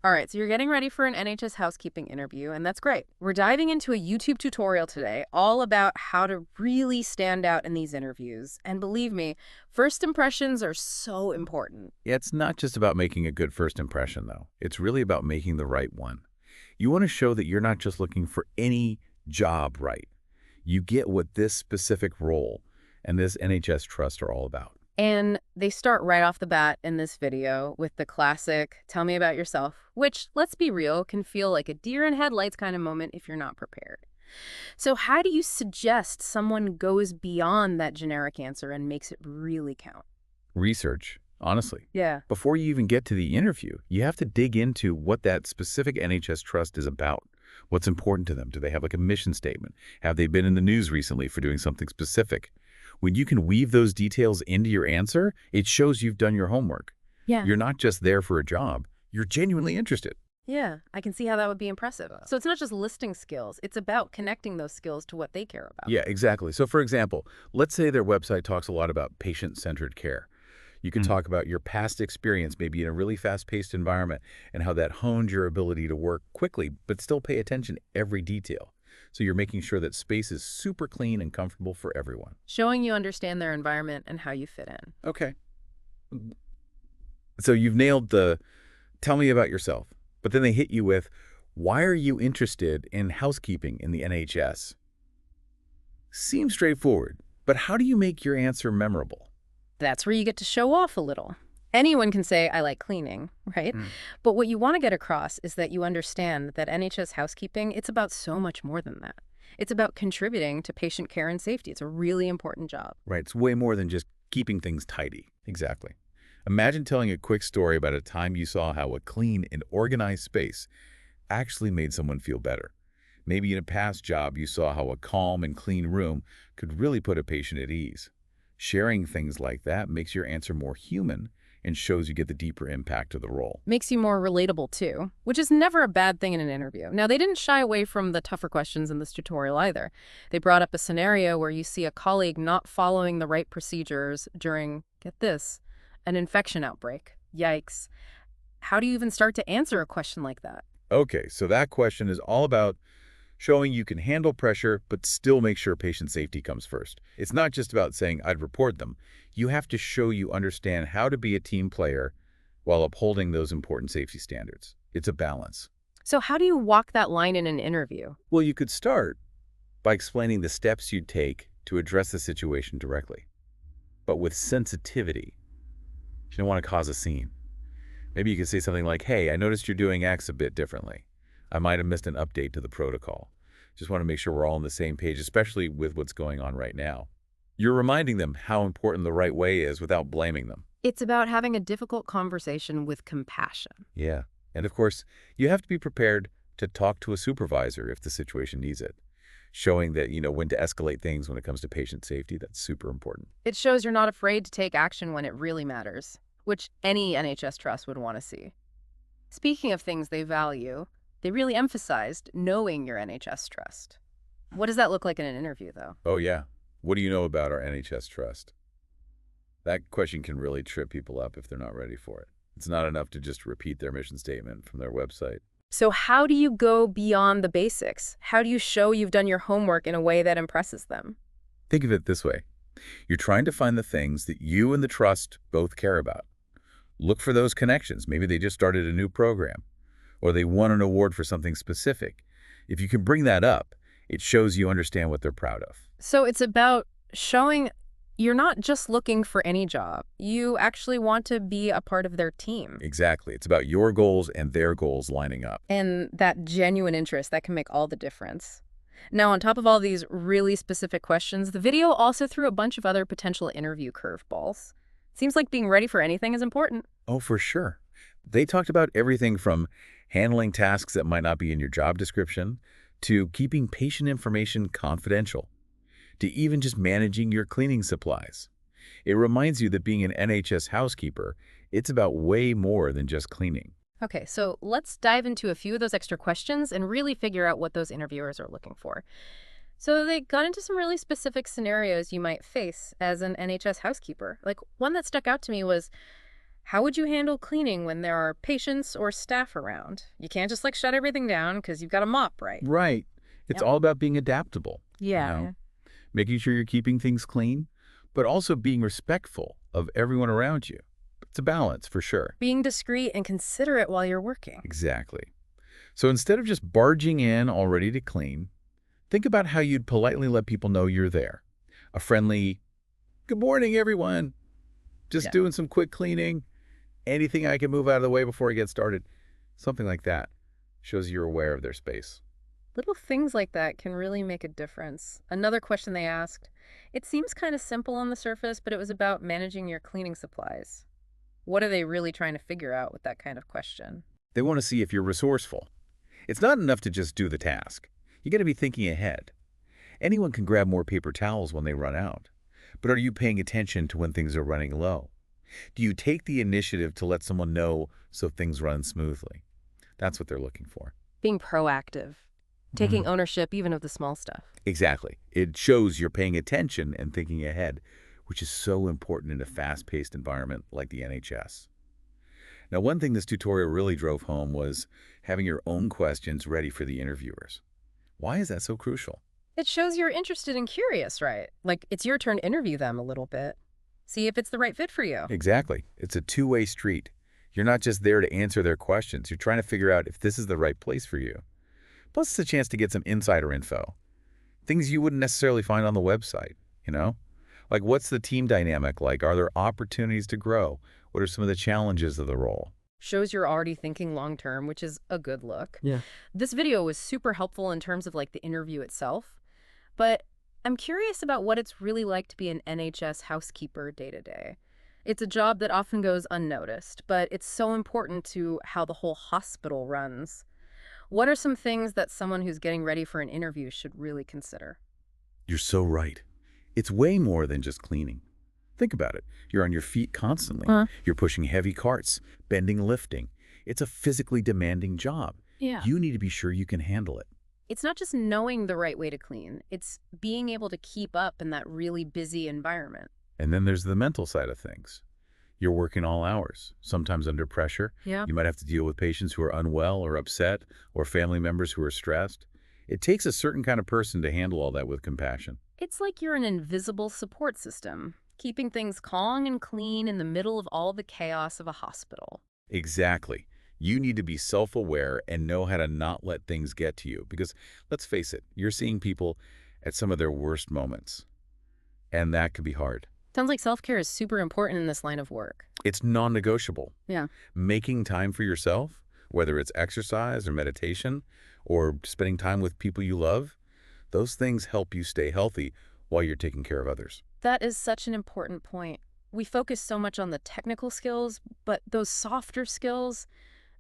All right, so you're getting ready for an NHS housekeeping interview, and that's great. We're diving into a YouTube tutorial today all about how to really stand out in these interviews. And believe me, first impressions are so important. It's not just about making a good first impression, though. It's really about making the right one. You want to show that you're not just looking for any job right. You get what this specific role and this NHS trust are all about. And they start right off the bat in this video with the classic, tell me about yourself, which, let's be real, can feel like a deer in headlights kind of moment if you're not prepared. So how do you suggest someone goes beyond that generic answer and makes it really count? Research, honestly. Yeah. Before you even get to the interview, you have to dig into what that specific NHS trust is about. What's important to them? Do they have like a mission statement? Have they been in the news recently for doing something specific? When you can weave those details into your answer, it shows you've done your homework. Yeah. You're not just there for a job. You're genuinely interested. Yeah, I can see how that would be impressive. So it's not just listing skills, it's about connecting those skills to what they care about. Yeah, exactly. So for example, let's say their website talks a lot about patient-centered care. You could talk about your past experience, maybe in a really fast-paced environment, and how that honed your ability to work quickly, but still pay attention to every detail. So you're making sure that space is super clean and comfortable for everyone. Showing you understand their environment and how you fit in. Okay. So you've nailed the tell me about yourself, but then they hit you with, why are you interested in housekeeping in the NHS? Seems straightforward, but how do you make your answer memorable? That's where you get to show off a little. Anyone can say, I like cleaning, right? But what you want to get across is that you understand that NHS housekeeping, it's about so much more than that. It's about contributing to patient care and safety. It's a really important job. Right, it's way more than just keeping things tidy. Exactly. Imagine telling a quick story about a time you saw how a clean and organized space actually made someone feel better. Maybe in a past job you saw how a calm and clean room could really put a patient at ease. Sharing things like that makes your answer more human and shows you get the deeper impact of the role. Makes you more relatable too, which is never a bad thing in an interview. Now, they didn't shy away from the tougher questions in this tutorial either. They brought up a scenario where you see a colleague not following the right procedures during, get this, an infection outbreak. Yikes. How do you even start to answer a question like that? Okay, so that question is all about showing you can handle pressure, but still make sure patient safety comes first. It's not just about saying, I'd report them. You have to show you understand how to be a team player while upholding those important safety standards. It's a balance. So how do you walk that line in an interview? Well, you could start by explaining the steps you'd take to address the situation directly, but with sensitivity. You don't want to cause a scene. Maybe you could say something like, hey, I noticed you're doing X a bit differently. I might have missed an update to the protocol. Just want to make sure we're all on the same page, especially with what's going on right now. You're reminding them how important the right way is without blaming them. It's about having a difficult conversation with compassion. Yeah. And of course, you have to be prepared to talk to a supervisor if the situation needs it. Showing that, when to escalate things when it comes to patient safety, that's super important. It shows you're not afraid to take action when it really matters, which any NHS trust would want to see. Speaking of things they value, they really emphasized knowing your NHS trust. What does that look like in an interview, though? Oh, yeah. What do you know about our NHS trust? That question can really trip people up if they're not ready for it. It's not enough to just repeat their mission statement from their website. So how do you go beyond the basics? How do you show you've done your homework in a way that impresses them? Think of it this way. You're trying to find the things that you and the trust both care about. Look for those connections. Maybe they just started a new program, or they won an award for something specific. If you can bring that up, it shows you understand what they're proud of. So it's about showing you're not just looking for any job. You actually want to be a part of their team. Exactly. It's about your goals and their goals lining up. And that genuine interest, that can make all the difference. Now, on top of all these really specific questions, the video also threw a bunch of other potential interview curveballs. Seems like being ready for anything is important. Oh, for sure. They talked about everything from handling tasks that might not be in your job description to keeping patient information confidential, to even just managing your cleaning supplies. It reminds you that being an NHS housekeeper, it's about way more than just cleaning. Okay, so let's dive into a few of those extra questions and really figure out what those interviewers are looking for. So they got into some really specific scenarios you might face as an NHS housekeeper. Like, one that stuck out to me was, How would you handle cleaning when there are patients or staff around? You can't just like shut everything down because you've got a mop, right? Right. It's Yep. all about being adaptable, you know, Yeah. making sure you're keeping things clean, but also being respectful of everyone around you. It's a balance for sure. Being discreet and considerate while you're working. Exactly. So instead of just barging in all ready to clean, think about how you'd politely let people know you're there. A friendly, "Good morning, everyone. Just Yeah. doing some quick cleaning. Anything I can move out of the way before I get started?" Something like that shows you're aware of their space. Little things like that can really make a difference. Another question they asked, it seems kind of simple on the surface, but it was about managing your cleaning supplies. What are they really trying to figure out with that kind of question? They want to see if you're resourceful. It's not enough to just do the task. You got to be thinking ahead. Anyone can grab more paper towels when they run out. But are you paying attention to when things are running low? Do you take the initiative to let someone know so things run smoothly? That's what they're looking for. Being proactive, taking ownership even of the small stuff. Exactly. It shows you're paying attention and thinking ahead, which is so important in a fast-paced environment like the NHS. Now, one thing this tutorial really drove home was having your own questions ready for the interviewers. Why is that so crucial? It shows you're interested and curious, right? Like it's your turn to interview them a little bit. See if it's the right fit for you. Exactly. It's a two-way street. You're not just there to answer their questions. You're trying to figure out if this is the right place for you. Plus, it's a chance to get some insider info. Things you wouldn't necessarily find on the website, you know? Like, what's the team dynamic like? Are there opportunities to grow? What are some of the challenges of the role? Shows you're already thinking long term, which is a good look. Yeah. This video was super helpful in terms of like the interview itself, but I'm curious about what it's really like to be an NHS housekeeper day to day. It's a job that often goes unnoticed, but it's so important to how the whole hospital runs. What are some things that someone who's getting ready for an interview should really consider? You're so right. It's way more than just cleaning. Think about it. You're on your feet constantly. Huh? You're pushing heavy carts, bending, lifting. It's a physically demanding job. Yeah. You need to be sure you can handle it. It's not just knowing the right way to clean, it's being able to keep up in that really busy environment. And then there's the mental side of things. You're working all hours, sometimes under pressure. Yeah. You might have to deal with patients who are unwell or upset, or family members who are stressed. It takes a certain kind of person to handle all that with compassion. It's like you're an invisible support system, keeping things calm and clean in the middle of all the chaos of a hospital. Exactly. You need to be self-aware and know how to not let things get to you. Because let's face it, you're seeing people at some of their worst moments. And that can be hard. Sounds like self-care is super important in this line of work. It's non-negotiable. Yeah. Making time for yourself, whether it's exercise or meditation, or spending time with people you love, those things help you stay healthy while you're taking care of others. That is such an important point. We focus so much on the technical skills, but those softer skills,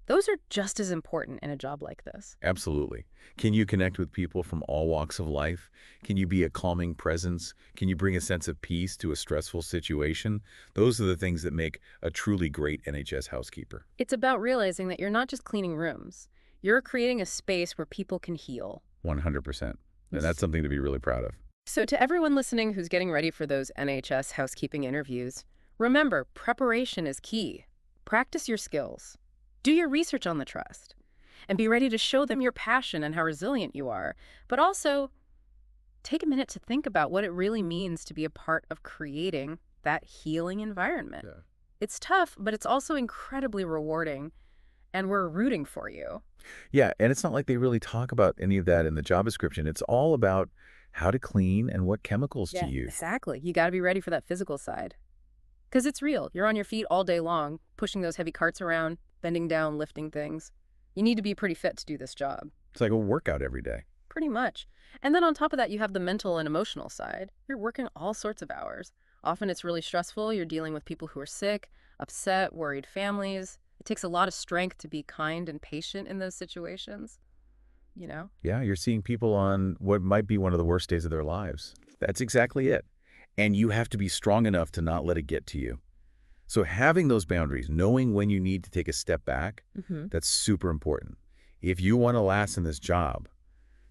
those are just as important in a job like this. Absolutely. Can you connect with people from all walks of life? Can you be a calming presence? Can you bring a sense of peace to a stressful situation? Those are the things that make a truly great NHS housekeeper. It's about realizing that you're not just cleaning rooms. You're creating a space where people can heal. 100%. And that's something to be really proud of. So to everyone listening who's getting ready for those NHS housekeeping interviews, remember, preparation is key. Practice your skills. Do your research on the trust. And be ready to show them your passion and how resilient you are. But also, take a minute to think about what it really means to be a part of creating that healing environment. Yeah. It's tough, but it's also incredibly rewarding. And we're rooting for you. Yeah, and it's not like they really talk about any of that in the job description. It's all about how to clean and what chemicals to use. Exactly. You got to be ready for that physical side. Because it's real. You're on your feet all day long, pushing those heavy carts around, bending down, lifting things. You need to be pretty fit to do this job. It's like a workout every day. Pretty much. And then on top of that, you have the mental and emotional side. You're working all sorts of hours. Often it's really stressful. You're dealing with people who are sick, upset, worried families. It takes a lot of strength to be kind and patient in those situations, you know? Yeah, you're seeing people on what might be one of the worst days of their lives. That's exactly it. And you have to be strong enough to not let it get to you. So having those boundaries, knowing when you need to take a step back, that's super important. If you want to last in this job,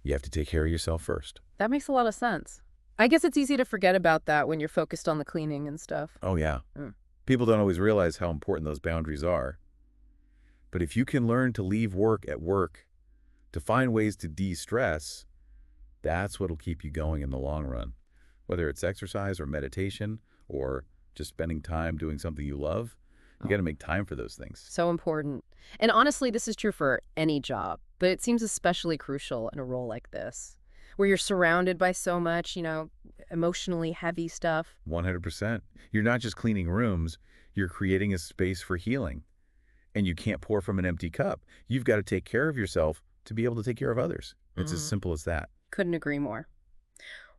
you have to take care of yourself first. That makes a lot of sense. I guess it's easy to forget about that when you're focused on the cleaning and stuff. Oh, yeah. People don't always realize how important those boundaries are. But if you can learn to leave work at work, to find ways to de-stress, that's what'll keep you going in the long run. Whether it's exercise or meditation or just spending time doing something you love, you got to make time for those things. So important. And honestly, this is true for any job, but it seems especially crucial in a role like this, where you're surrounded by so much, emotionally heavy stuff. 100%. You're not just cleaning rooms, you're creating a space for healing. And you can't pour from an empty cup. You've got to take care of yourself to be able to take care of others. It's as simple as that. Couldn't agree more.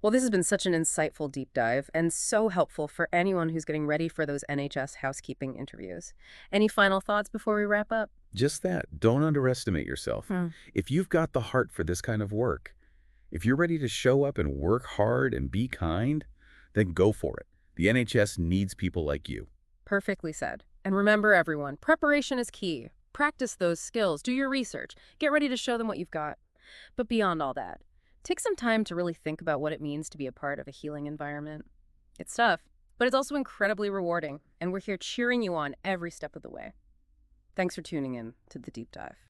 Well, this has been such an insightful deep dive and so helpful for anyone who's getting ready for those NHS housekeeping interviews. Any final thoughts before we wrap up? Just that. Don't underestimate yourself. If you've got the heart for this kind of work, if you're ready to show up and work hard and be kind, then go for it. The NHS needs people like you. Perfectly said. And remember, everyone, preparation is key. Practice those skills. Do your research. Get ready to show them what you've got. But beyond all that, take some time to really think about what it means to be a part of a healing environment. It's tough, but it's also incredibly rewarding, and we're here cheering you on every step of the way. Thanks for tuning in to The Deep Dive.